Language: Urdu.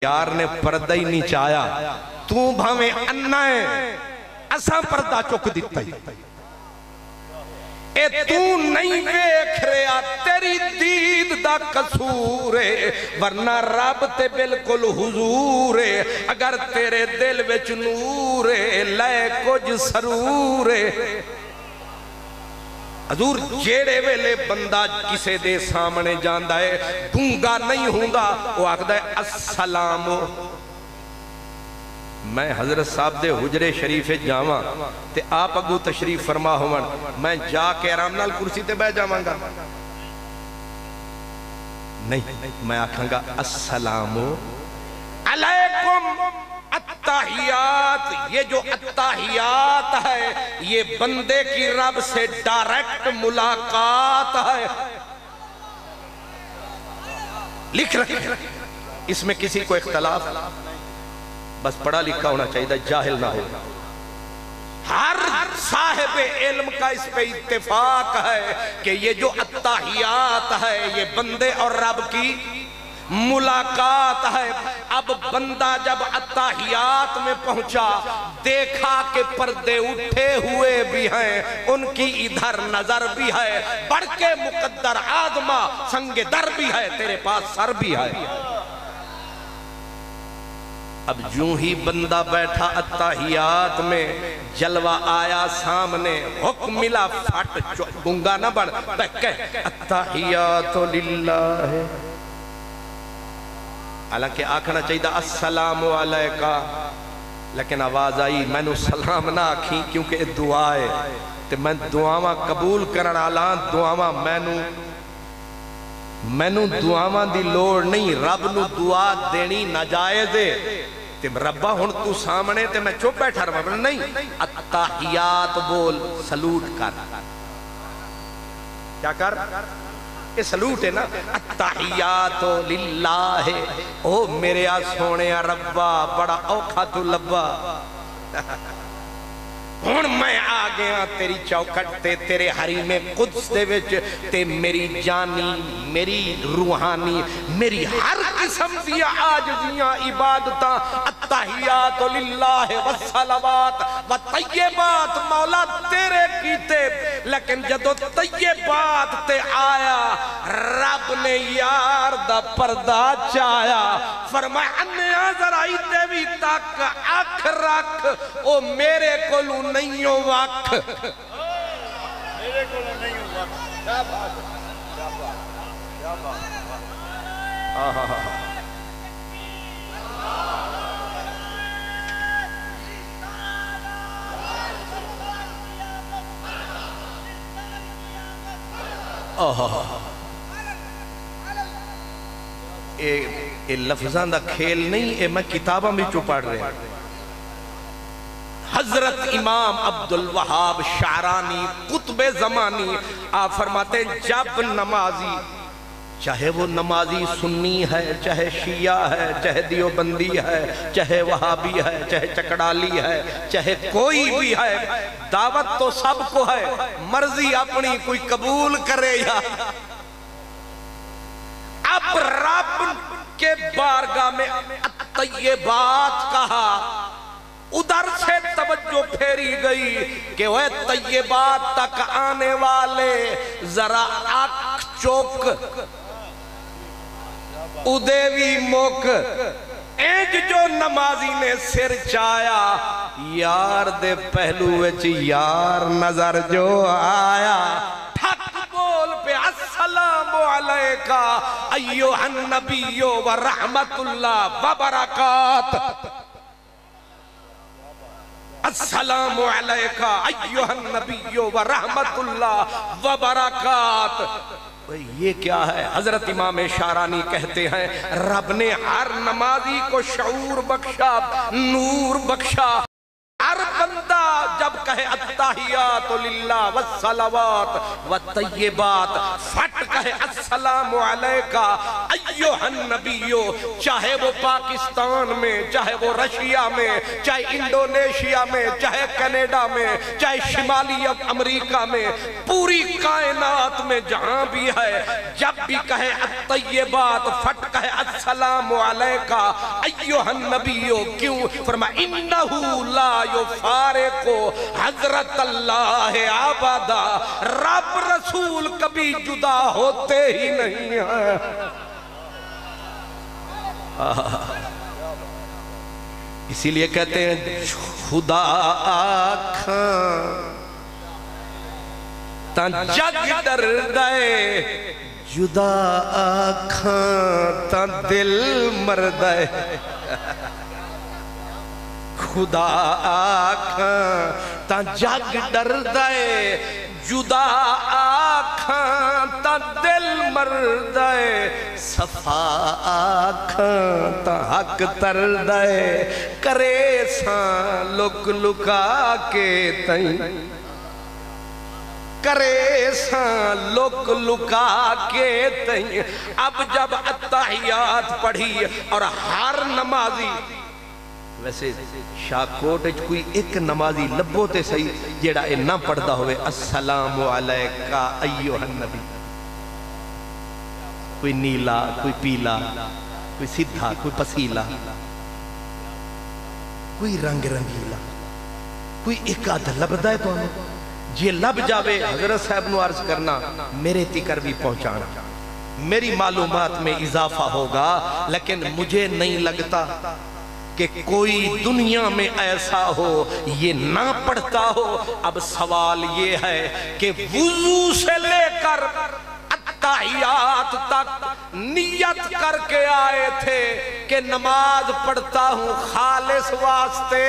یار نے پردہ ہی نہیں چایا تو بھاویں اننا ہے اساں پردہ چک دیتا ہی اے تو نہیں ویکھ رہا تیری دید دا قصور ہے ورنہ رب تے بالکل حضور ہے اگر تیرے دل وچ نور ہے لے کچھ سرور ہے حضور جیڑے ویلے بندہ کسے دے سامنے جاندہ ہے گونگا نہیں ہوندا وہ آکھدا ہے السلام میں حضرت صاحب دے حجرے شریف جاواں تے آپ اگو تشریف فرما ہومن میں جا کے آرام نال کرسی تے بیٹھ جاواں گا نہیں میں آکھاں گا السلام علیکم التحیات یہ جو التحیات ہے یہ بندے کی رب سے ڈائریکٹ ملاقات ہے لکھ رکھیں اس میں کسی کو اختلاف بس پڑھا لکھا ہونا چاہیے جاہل نہ ہو ہر صاحب علم کا اس پہ اتفاق ہے کہ یہ جو التحیات ہے یہ بندے اور رب کی ملاقات ہے اب بندہ جب التحیات میں پہنچا دیکھا کہ پردے اٹھے ہوئے بھی ہیں ان کی ادھر نظر بھی ہے بڑھ کے مقدر آدمہ سنگ در بھی ہے تیرے پاس سر بھی ہے اب جوں ہی بندہ بیٹھا التحیات میں جلوہ آیا سامنے حکم ملا پھٹ گنگا نہ بڑھ کہہ التحیات للہ حالانکہ آکھنا چاہیے السلام علیکہ لیکن آواز آئی میں نے سلام نہ آکھی کیونکہ دعا ہے تو میں دعاواں قبول کرن آلان دعاواں میں نو دعاواں دی لوڑ نہیں رب نو دعا دینی ناجائز ہے تے ربا ہن تو سامنے تے میں چپ بیٹھا رہا نہیں التحیات بول سلوٹ کر کیا کر یہ سلوٹ ہے نا التحیات للہ او میرے سونے ربا بڑا اوکھا تو لبا ہن میں آ گیا تیری چوکٹ تے تیرے حریم قدس دے وچ تے میری جانی میری روحانی میری ہر قسم دیا عاجزیاں عبادتاں التحیات للہ والصلوات والطیبات مولا تیرے کیتے لیکن جدو طیبات تے آیا رب نے یار دا پردہ چایا فرمایا انیا ذرائی تے بھی تک اکھ رکھ او میرے کولو نہیں ہو وقت میرے کو نہیں ہو وقت کیا بات کیا بات کیا بات اے لفظان دا کھیل نہیں اے میں کتاباں بھی پڑھ رہے ہیں حضرت امام عبدالوہاب شعرانی قطب زمانی آپ فرماتے ہیں جب نمازی چاہے وہ نمازی سنی ہے چاہے شیعہ ہے چاہے دیوبندی ہے چاہے وہابی ہے چاہے چکڑالی ہے چاہے کوئی بھی ہے دعوت تو سب کو ہے مرضی اپنی کوئی قبول کرے یا اب رب کے بارگاہ میں الطیبات کہا ادھر سے توجہ پھیری گئی کہ وہ طیبات تک آنے والے ذرا آنکھ چوک ادیوی موک اینج جو نمازی نے سر چایا یار دے پہلو وچ یار نظر جو آیا ٹھک بول پہ السلام علیکہ ایوہ النبی و رحمت اللہ و برکات السلام علیکہ ایوہ النبی و رحمت اللہ و برکات یہ کیا ہے حضرت امام شعرانی کہتے ہیں رب نے ہر نمازی کو شعور بخشا نور بخشا ہر بندہ جب کہے التحیات للہ والصلوات والطیبات، فٹ کہے السلام علیکہ ایھا النبیو، چاہے وہ پاکستان میں، چاہے وہ رشیا میں، چاہے انڈونیشیا میں، چاہے کینیڈا میں، چاہے شمالی امریکہ میں، پوری کائنات میں جہاں بھی ہے، جب بھی کہے الطیبات فٹ کہے السلام علیکہ ایھا النبیو، کیوں؟ فرمایا انہو لا یفارقو حضرت اللہ ابدا، رب رسول کبھی جدا ہوتے ہی نہیں ہیں۔ اسی لیے کہتے ہیں خدا آکھاں تاں جگ ڈر دے، جدا آکھاں تاں دل مردے، خدا آکھاں تاں جگ ڈر دے، جدا آکھاں تاں دل مردے، صفا آکھاں تاں حق تر دے، کرے ساں لک لکا کے تائیں، کرے ساں لک لکا کے تائیں۔ اب جب التحیات پڑھی اور ہر نمازی، ویسے شاکوٹ کوئی ایک نمازی لبو تے صحیح جیڑا اے نہ پڑھتا ہوئے السلام علیکہ ایھا النبی، کوئی نیلا، کوئی پیلا، کوئی سدھا، کوئی پسیلا، کوئی رنگ رنگیلا، کوئی ایک آدھ لبدا ہے تو ہمیں جی لب جاوے حضرت صاحب نو عرض کرنا میرے تکر بھی پہنچانا، میری معلومات میں اضافہ ہوگا، لیکن مجھے نہیں لگتا کہ کوئی دنیا میں ایسا ہو یہ نہ پڑھتا ہو۔ اب سوال یہ ہے کہ وضو سے لے کر التحیات تک نیت کر کے آئے تھے کہ نماز پڑھتا ہوں خالص واسطے